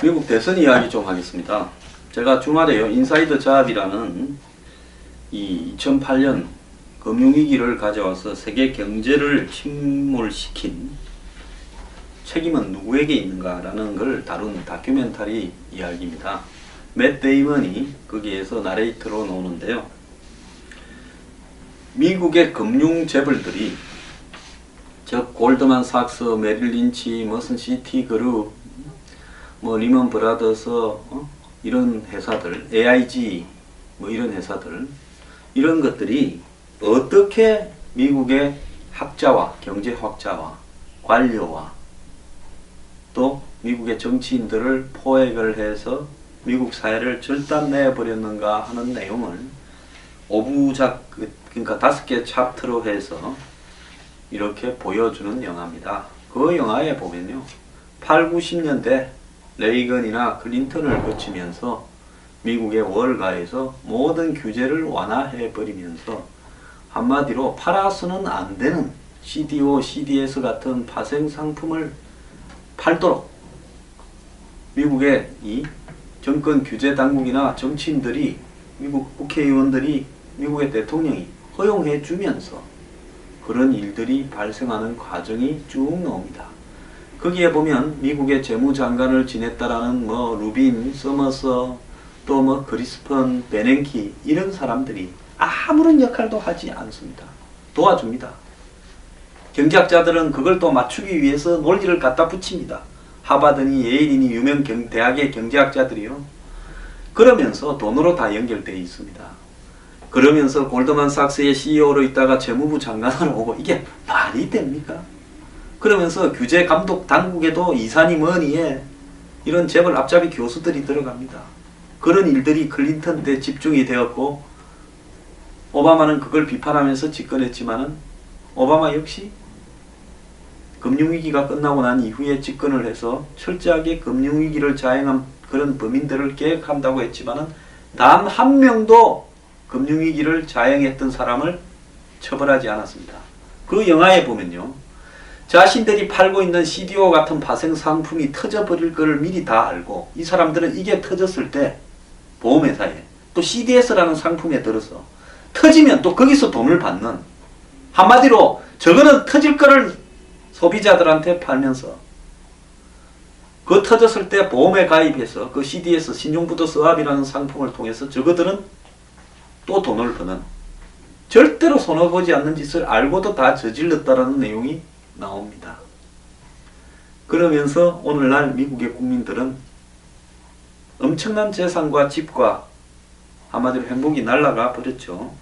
미국 대선 이야기 좀 하겠습니다. 제가 주말에요, 인사이드 잡이라는 이 2008년 금융위기를 가져와서 세계 경제를 침몰시킨 책임은 누구에게 있는가라는 걸 다룬 다큐멘터리 이야기입니다. 맷 데이먼이 거기에서 나레이터로 나오는데요. 미국의 금융 재벌들이 즉 골드만삭스, 메릴 린치, 머슨 시티그룹, 리먼 브라더스, 이런 회사들, AIG, 이런 회사들, 이런 것들이 어떻게 미국의 학자와 경제학자와 관료와 또 미국의 정치인들을 포획을 해서 미국 사회를 절단내버렸는가 하는 내용을 5부작, 그러니까 5개 챕터로 해서 이렇게 보여주는 영화입니다. 그 영화에 보면요, 8, 90년대 레이건이나 클린턴을 거치면서 미국의 월가에서 모든 규제를 완화해버리면서 한마디로 팔아서는 안 되는 CDO, CDS 같은 파생상품을 팔도록 미국의 이 정권 규제 당국이나 정치인들이, 미국 국회의원들이, 미국의 대통령이 허용해 주면서 그런 일들이 발생하는 과정이 쭉 나옵니다. 거기에 보면 미국의 재무장관을 지냈다라는 루빈, 서머스, 또 그리스펀, 베넨키 이런 사람들이 아무런 역할도 하지 않습니다. 도와줍니다. 경제학자들은 그걸 또 맞추기 위해서 논리를 갖다 붙입니다. 하버드니 예일이니 유명 대학의 경제학자들이요. 그러면서 돈으로 다 연결되어 있습니다. 그러면서 골드만삭스의 CEO로 있다가 재무부 장관으로 오고 이게 말이 됩니까? 그러면서 규제 감독 당국에도 이산이 머니에 이런 재벌 앞잡이 교수들이 들어갑니다. 그런 일들이 클린턴 때 집중이 되었고 오바마는 그걸 비판하면서 집권했지만은 오바마 역시 금융위기가 끝나고 난 이후에 집권을 해서 철저하게 금융위기를 자행한 그런 범인들을 개혁한다고 했지만은 단 한 명도 금융위기를 자행했던 사람을 처벌하지 않았습니다. 그 영화에 보면요, 자신들이 팔고 있는 CDO 같은 파생상품이 터져버릴 것을 미리 다 알고 이 사람들은 이게 터졌을 때 보험회사에 또 CDS라는 상품에 들어서 터지면 또 거기서 돈을 받는, 한마디로 저거는 터질 거를 소비자들한테 팔면서 그 터졌을 때 보험에 가입해서 그 CDS, 신용부도 서합이라는 상품을 통해서 저거들은 또 돈을 버는, 절대로 손해보지 않는 짓을 알고도 다 저질렀다라는 내용이 나옵니다. 그러면서 오늘날 미국의 국민들은 엄청난 재산과 집과 한마디로 행복이 날아가 버렸죠.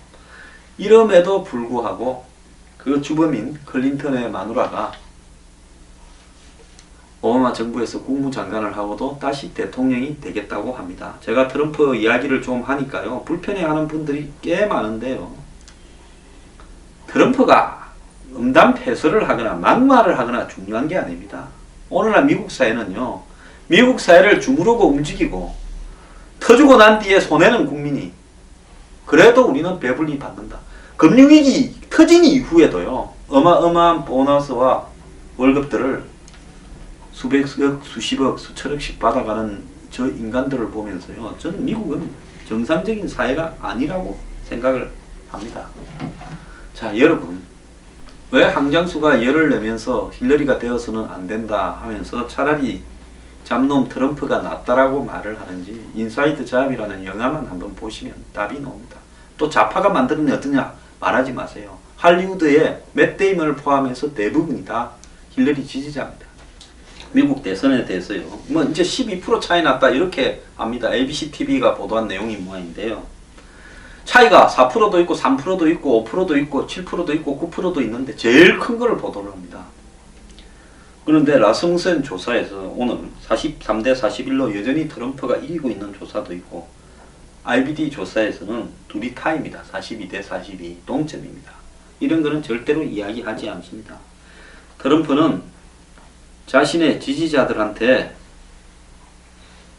이럼에도 불구하고 그 주범인 클린턴의 마누라가 오바마 정부에서 국무장관을 하고도 다시 대통령이 되겠다고 합니다. 제가 트럼프 이야기를 좀 하니까요, 불편해하는 분들이 꽤 많은데요. 트럼프가 음담패설을 하거나 막말을 하거나 중요한 게 아닙니다. 오늘날 미국 사회는요, 미국 사회를 주무르고 움직이고 터주고 난 뒤에 손해는 국민이, 그래도 우리는 배불리 받는다. 금융위기 터진 이후에도요, 어마어마한 보너스와 월급들을 수백억, 수십억, 수천억씩 받아가는 저 인간들을 보면서요, 저는 미국은 정상적인 사회가 아니라고 생각을 합니다. 자, 여러분, 왜 항장수가 열을 내면서 힐러리가 되어서는 안 된다 하면서 차라리 잡놈 트럼프가 낫다라고 말을 하는지 인사이드 잡이라는 영화만 한번 보시면 답이 나옵니다. 또 좌파가 만드는 게 어떠냐 말하지 마세요. 할리우드의 맷 데이먼을 포함해서 대부분이 다 힐러리 지지자입니다. 미국 대선에 대해서요, 이제 12% 차이 났다 이렇게 합니다. ABC TV가 보도한 내용이 모양인데요. 차이가 4%도 있고 3%도 있고 5%도 있고 7%도 있고 9%도 있는데 제일 큰 거를 보도를 합니다. 그런데 라스무센 조사에서 오늘 43대 41로 여전히 트럼프가 이기고 있는 조사도 있고, IBD 조사에서는 둘이 타입니다. 42대 42 동점입니다. 이런 거는 절대로 이야기하지 않습니다. 트럼프는 자신의 지지자들한테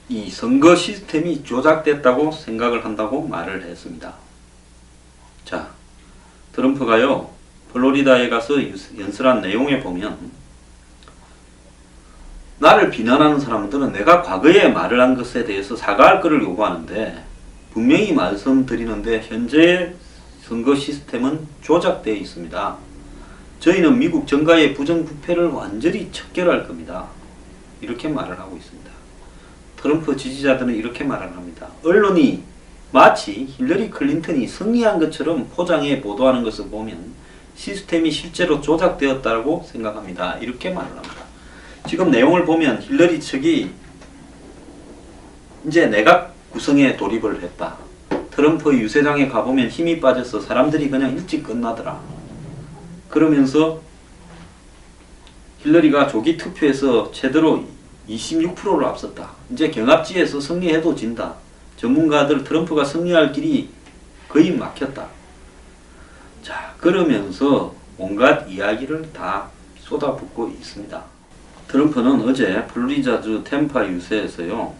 이 선거 시스템이 조작됐다고 생각을 한다고 말을 했습니다. 자, 트럼프가요, 플로리다에 가서 연설한 내용에 보면 나를 비난하는 사람들은 내가 과거에 말을 한 것에 대해서 사과할 것을 요구하는데, 분명히 말씀드리는데 현재의 선거 시스템은 조작되어 있습니다. 저희는 미국 정가의 부정부패를 완전히 척결할 겁니다. 이렇게 말을 하고 있습니다. 트럼프 지지자들은 이렇게 말을 합니다. 언론이 마치 힐러리 클린턴이 승리한 것처럼 포장해 보도하는 것을 보면 시스템이 실제로 조작되었다고 생각합니다. 이렇게 말을 합니다. 지금 내용을 보면 힐러리 측이 이제 내각 구성에 돌입을 했다. 트럼프 유세장에 가보면 힘이 빠져서 사람들이 그냥 일찍 끝나더라. 그러면서 힐러리가 조기 투표에서 최대로 26%를 앞섰다. 이제 경합지에서 승리해도 진다. 전문가들 트럼프가 승리할 길이 거의 막혔다. 자, 그러면서 온갖 이야기를 다 쏟아붓고 있습니다. 트럼프는 어제 플로리다주 템파 유세에서요,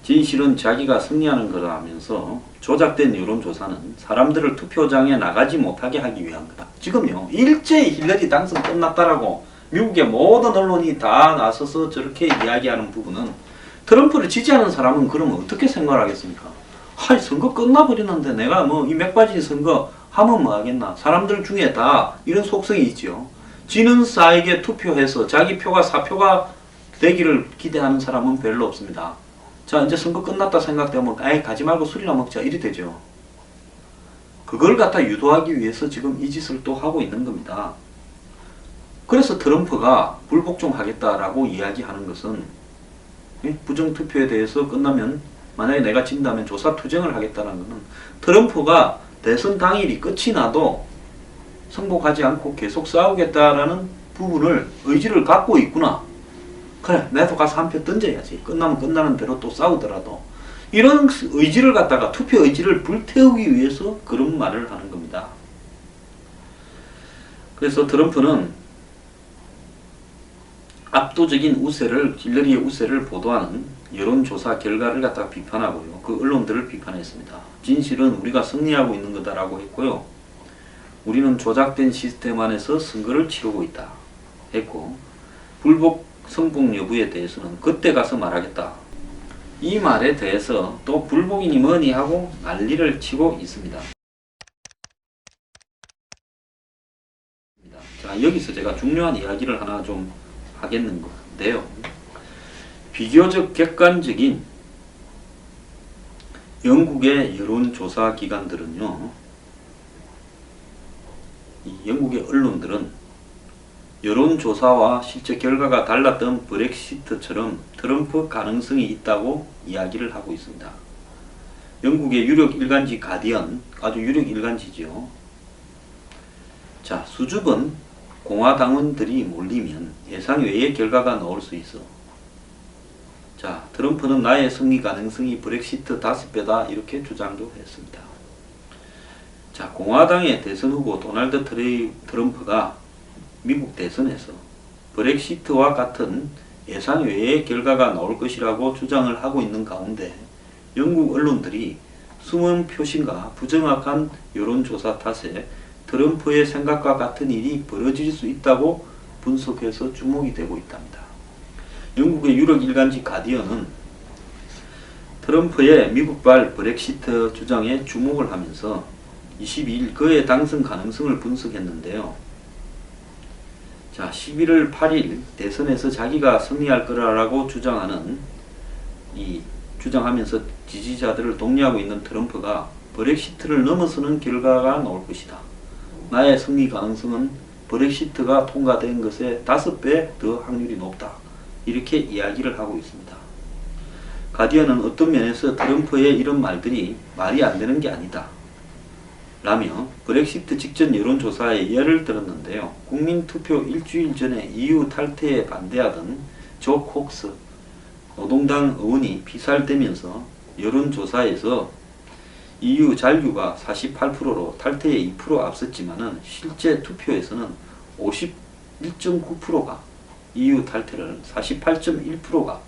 진실은 자기가 승리하는 거라 하면서 조작된 여론조사는 사람들을 투표장에 나가지 못하게 하기 위한 거다. 지금요, 일제히 힐러리 당선 끝났다라고 미국의 모든 언론이 다 나서서 저렇게 이야기하는 부분은, 트럼프를 지지하는 사람은 그러면 어떻게 생각을 하겠습니까? 하이, 선거 끝나버리는데 내가 뭐 이 맥바지 선거 하면 뭐 하겠나? 사람들 중에 다 이런 속성이 있죠. 지는 사에게 투표해서 자기 표가 사표가 되기를 기대하는 사람은 별로 없습니다. 자, 이제 선거 끝났다 생각되면 에이, 가지 말고 술이나 먹자 이리 되죠. 그걸 갖다 유도하기 위해서 지금 이 짓을 또 하고 있는 겁니다. 그래서 트럼프가 불복종하겠다라고 이야기하는 것은, 부정투표에 대해서 끝나면 만약에 내가 진다면 조사 투쟁을 하겠다는 것은 트럼프가 대선 당일이 끝이 나도 승복하지 않고 계속 싸우겠다라는 부분을 의지를 갖고 있구나. 그래, 나도 가서 한 표 던져야지. 끝나면 끝나는 대로 또 싸우더라도. 이런 의지를 갖다가, 투표 의지를 불태우기 위해서 그런 말을 하는 겁니다. 그래서 트럼프는 압도적인 우세를, 힐러리의 우세를 보도하는 여론조사 결과를 갖다가 비판하고요, 그 언론들을 비판했습니다. 진실은 우리가 승리하고 있는 거다라고 했고요, 우리는 조작된 시스템 안에서 선거를 치르고 있다 했고, 불복 성공 여부에 대해서는 그때 가서 말하겠다. 이 말에 대해서 또 불복이니 뭐니 하고 난리를 치고 있습니다. 자, 여기서 제가 중요한 이야기를 하나 좀 하겠는데요. 비교적 객관적인 영국의 여론조사 기관들은요, 이 영국의 언론들은 여론조사와 실제 결과가 달랐던 브렉시트처럼 트럼프 가능성이 있다고 이야기를 하고 있습니다. 영국의 유력 일간지 가디언, 아주 유력 일간지죠. 자, 수줍은 공화당원들이 몰리면 예상 외의 결과가 나올 수 있어. 자, 트럼프는 나의 승리 가능성이 브렉시트 5배다 이렇게 주장도 했습니다. 자, 공화당의 대선 후보 도널드 트럼프가 미국 대선에서 브렉시트와 같은 예상 외의 결과가 나올 것이라고 주장을 하고 있는 가운데, 영국 언론들이 숨은 표심과 부정확한 여론조사 탓에 트럼프의 생각과 같은 일이 벌어질 수 있다고 분석해서 주목이 되고 있답니다. 영국의 유력 일간지 가디언은 트럼프의 미국발 브렉시트 주장에 주목을 하면서 22일 그의 당선 가능성을 분석했는데요. 자, 11월 8일 대선에서 자기가 승리할 거라고 주장하면서 지지자들을 독려하고 있는 트럼프가 브렉시트를 넘어서는 결과가 나올 것이다. 나의 승리 가능성은 브렉시트가 통과된 것에 5배 더 확률이 높다. 이렇게 이야기를 하고 있습니다. 가디언은 어떤 면에서 트럼프의 이런 말들이 말이 안 되는 게 아니다 라며 브렉시트 직전 여론조사에 예를 들었는데요. 국민투표 일주일 전에 EU 탈퇴에 반대하던 조 콕스 노동당 의원이 피살되면서 여론조사에서 EU 잔류가 48%로 탈퇴에 2% 앞섰지만은 실제 투표에서는 51.9%가 EU 탈퇴를, 48.1%가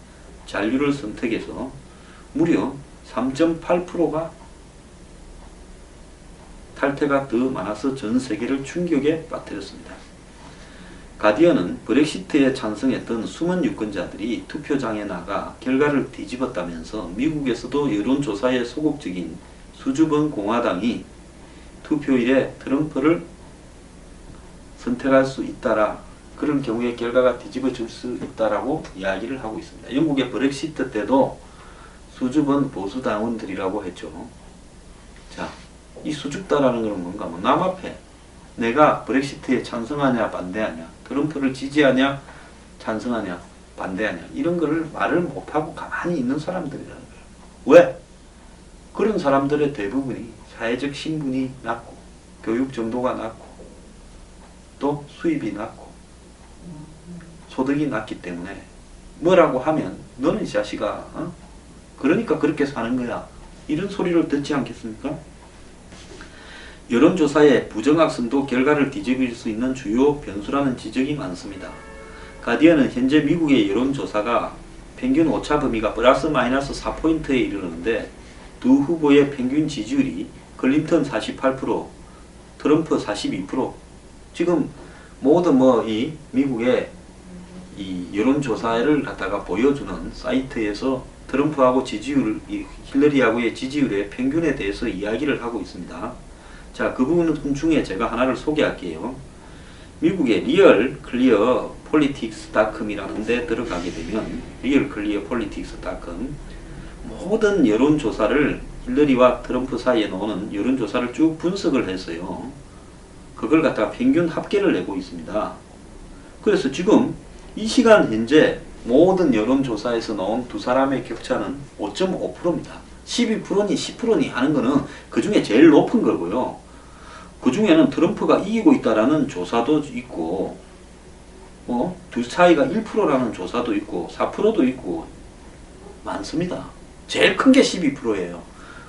잔류를 선택해서 무려 3.8%가 탈퇴가 더 많아서 전 세계를 충격에 빠뜨렸습니다. 가디언은 브렉시트에 찬성했던 숨은 유권자들이 투표장에 나가 결과를 뒤집었다면서 미국에서도 여론조사에 소극적인 수줍은 공화당이 투표일에 트럼프를 선택할 수 있다라, 그런 경우에 결과가 뒤집어질 수 있다라고 이야기를 하고 있습니다. 영국의 브렉시트 때도 수줍은 보수당원들이라고 했죠. 자, 이 수줍다라는 것은 뭔가, 남 앞에 내가 브렉시트에 찬성하냐 반대하냐, 트럼프를 지지하냐 찬성하냐 반대하냐, 이런 거를 말을 못하고 가만히 있는 사람들이라는 거예요. 왜? 그런 사람들의 대부분이 사회적 신분이 낮고 교육 정도가 낮고 또 수입이 낮고 소득이 낮기 때문에 뭐라고 하면 너는 이 자식아, 그러니까 그렇게 사는 거야, 이런 소리를 듣지 않겠습니까? 여론조사의 부정확성도 결과를 뒤집을 수 있는 주요 변수라는 지적이 많습니다. 가디언은 현재 미국의 여론조사가 평균 오차 범위가 플러스 마이너스 4포인트에 이르는데 두 후보의 평균 지지율이 클린턴 48%, 트럼프 42%, 지금 모든 이 미국의 이 여론조사를 갖다가 보여주는 사이트에서 트럼프하고 힐러리하고의 지지율의 평균에 대해서 이야기를 하고 있습니다. 자, 그 부분 중에 제가 하나를 소개할게요. 미국의 realclearpolitics.com이라는 데 들어가게 되면 realclearpolitics.com 모든 여론조사를 힐러리와 트럼프 사이에 나오는 여론조사를 쭉 분석을 했어요. 그걸 갖다가 평균 합계를 내고 있습니다. 그래서 지금 이 시간 현재 모든 여론조사에서 나온 두 사람의 격차는 5.5%입니다. 12%니 10%니 하는 거는 그 중에 제일 높은 거고요. 그 중에는 트럼프가 이기고 있다라는 조사도 있고, 두 차이가 1%라는 조사도 있고, 4%도 있고, 많습니다. 제일 큰 게 12%예요.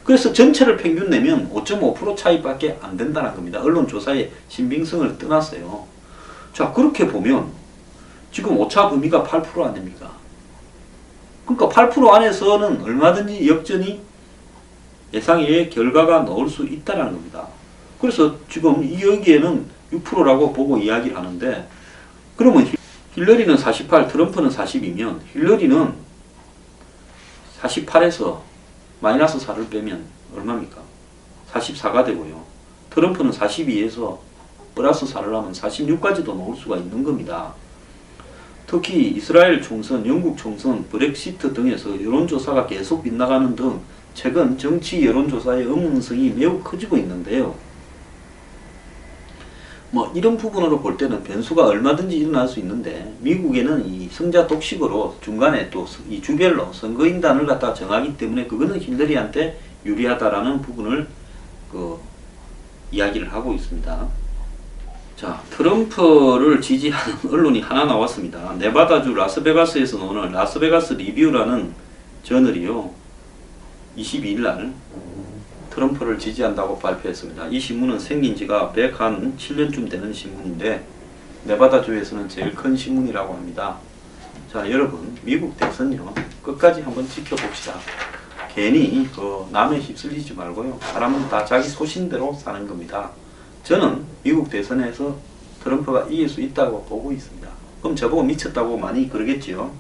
그래서 전체를 평균 내면 5.5% 차이밖에 안 된다는 겁니다. 언론조사의 신빙성을 떠났어요. 자, 그렇게 보면 지금 오차 범위가 8% 아닙니까? 그러니까 8% 안에서는 얼마든지 역전이 예상외의 결과가 나올 수 있다는 겁니다. 그래서 지금 여기에는 6%라고 보고 이야기를 하는데, 그러면 힐러리는 48, 트럼프는 42면 힐러리는 48에서 마이너스 4를 빼면 얼마입니까? 44가 되고요. 트럼프는 42에서 플러스 4를 하면 46까지도 나올 수가 있는 겁니다. 특히 이스라엘 총선, 영국 총선, 브렉시트 등에서 여론조사가 계속 빗나가는 등 최근 정치 여론조사의 의문성이 매우 커지고 있는데요. 이런 부분으로 볼 때는 변수가 얼마든지 일어날 수 있는데, 미국에는 이 성자 독식으로 중간에 또 이 주별로 선거인단을 갖다 정하기 때문에 그거는 힐러리한테 유리하다라는 부분을 이야기를 하고 있습니다. 자, 트럼프를 지지하는 언론이 하나 나왔습니다. 네바다주 라스베가스에서 나오는 라스베가스 리뷰라는 저널이요, 22일 날 트럼프를 지지한다고 발표했습니다. 이 신문은 생긴 지가 107년쯤 되는 신문인데 네바다주에서는 제일 큰 신문이라고 합니다. 자, 여러분, 미국 대선요, 끝까지 한번 지켜봅시다. 괜히 남에 휩쓸리지 말고요. 사람은 다 자기 소신대로 사는 겁니다. 저는 미국 대선에서 트럼프가 이길 수 있다고 보고 있습니다. 그럼 저보고 미쳤다고 많이 그러겠지요.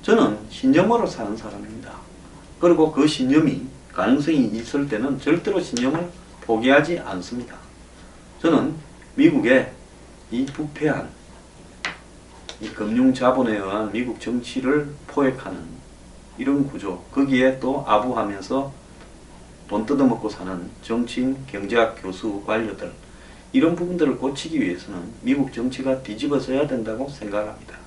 저는 신념으로 사는 사람입니다. 그리고 그 신념이 가능성이 있을 때는 절대로 신념을 포기하지 않습니다. 저는 미국의 이 부패한 이 금융자본에 의한 미국 정치를 포획하는 이런 구조, 거기에 또 아부하면서 돈 뜯어먹고 사는 정치인, 경제학 교수, 관료들, 이런 부분들을 고치기 위해서는 미국 정치가 뒤집어져야 된다고 생각합니다.